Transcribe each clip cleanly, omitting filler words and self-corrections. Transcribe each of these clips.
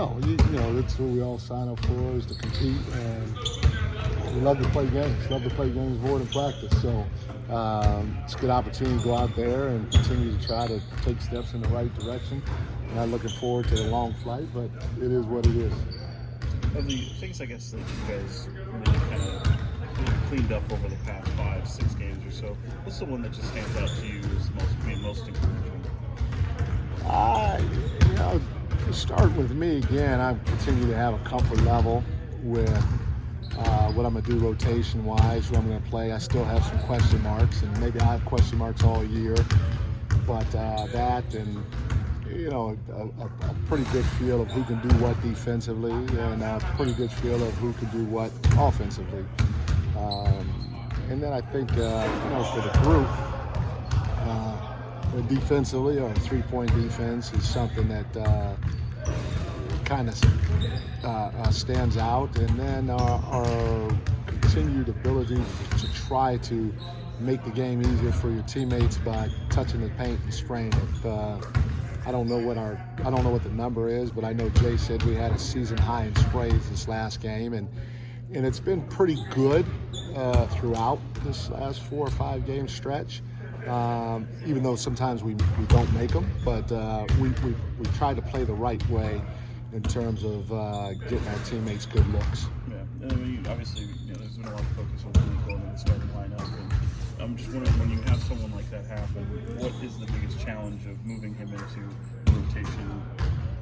No, you know, that's what we all sign up for, is to compete, and we love to play games. Love to play games more than practice. So it's a good opportunity to go out there and continue to try to take steps in the right direction. Not looking forward to the long flight, but it is what it is. Of the things, I guess, that you guys really kind of cleaned up over the past 5-6 games or so, what's the one that just stands out to you as most encouraging? You know, to start with me again, I continue to have a comfort level with what I'm going to do rotation-wise, who I'm going to play. I still have some question marks, and maybe I have question marks all year, but that and, you know, a pretty good feel of who can do what defensively, and a pretty good feel of who can do what offensively. And then I think, you know, for the group, defensively, or three-point defense is something that kind of stands out. And then our continued ability to try to make the game easier for your teammates by touching the paint and spraying it. I don't know what the number is, but I know Jay said we had a season high in sprays this last game, and it's been pretty good throughout this last 4 or 5 game stretch. Even though sometimes we don't make them, but we try to play the right way in terms of getting our teammates good looks. Yeah, and I mean, obviously, you know, there's been a lot of focus on Willie going in the starting lineup, and I'm just wondering, when you have someone like that happen, what is the biggest challenge of moving him into rotation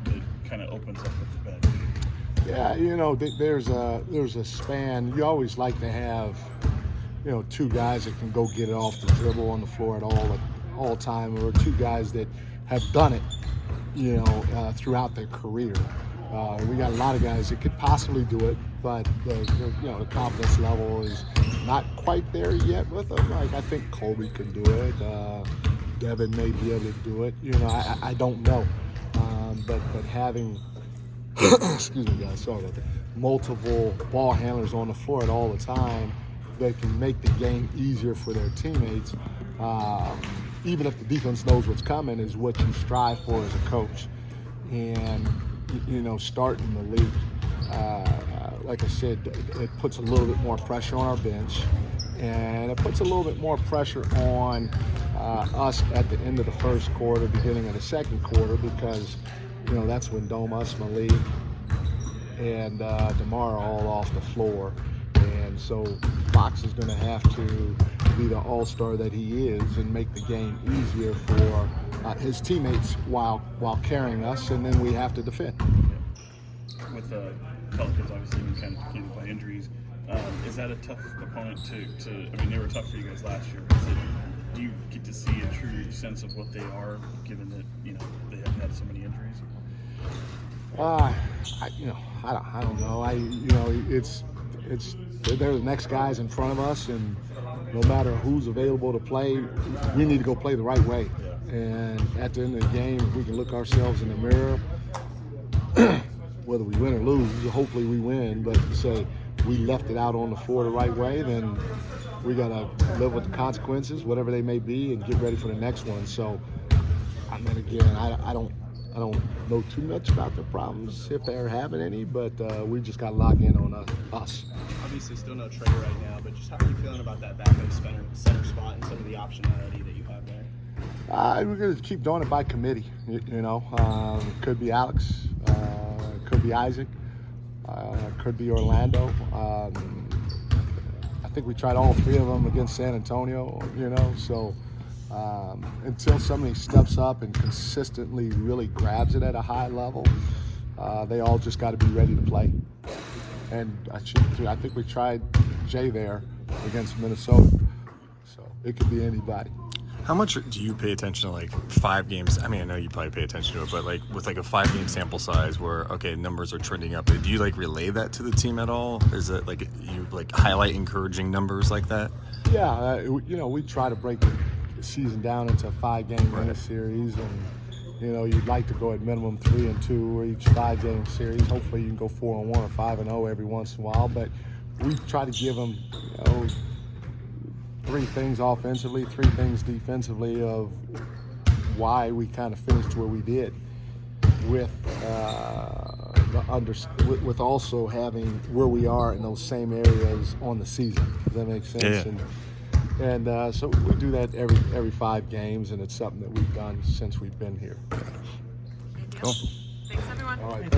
that kind of opens up with the bench? Yeah, you know, there's a span. You always like to have, you know, 2 guys that can go get it off the dribble on the floor at all time, or 2 guys that have done it, you know, throughout their career. We got a lot of guys that could possibly do it, but the confidence level is not quite there yet with them. Like, I think Kobe can do it. Devin may be able to do it. You know, I don't know. But having excuse me, guys, sorry about that, multiple ball handlers on the floor at all the time that can make the game easier for their teammates, even if the defense knows what's coming, is what you strive for as a coach. And, you know, starting the league, like I said, it puts a little bit more pressure on our bench, and it puts a little bit more pressure on us at the end of the first quarter, beginning of the second quarter, because, you know, that's when Domas, Malik, and DeMar are all off the floor. And so Fox is going to have to be the all-star that he is and make the game easier for his teammates while carrying us, and then we have to defend. Yeah. With the Pelicans obviously being kind of depleted by injuries, is that a tough opponent to I mean, they were tough for you guys last year. Do you get to see a true sense of what they are, given that, you know, they have had so many injuries? I don't know. It's they're the next guys in front of us, and no matter who's available to play, we need to go play the right way. And at the end of the game, if we can look ourselves in the mirror, whether we win or lose, hopefully we win, but say we left it out on the floor the right way, then we got to live with the consequences, whatever they may be, and get ready for the next one. So, I mean, again, I don't know too much about their problems, if they're having any, but we just got to lock in on us. Obviously, still no Trey right now, but just how are you feeling about that backup center spot and some of the optionality that you have there? We're going to keep doing it by committee. You know, it could be Alex, it could be Isaac, it could be Orlando. I think we tried all 3 of them against San Antonio. You know, so. Until somebody steps up and consistently really grabs it at a high level, they all just got to be ready to play. And I think we tried Jay there against Minnesota, so it could be anybody. How much do you pay attention to, like, 5 games? I mean, I know you probably pay attention to it, but like with like a 5-game sample size where, okay, numbers are trending up, do you like relay that to the team at all? Is it like you like highlight encouraging numbers like that? Yeah, you know, we try to break the season down into a 5-game winning series, and, you know, you'd like to go at minimum 3-2 or each 5-game series. Hopefully you can go 4-1 or 5-0 every once in a while, but we try to give them, you know, 3 things offensively, 3 things defensively of why we kind of finished where we did, with with also having where we are in those same areas on the season. Does that make sense? Yeah. And so we do that every 5 games, and it's something that we've done since we've been here. Cool. Thanks, everyone. All right.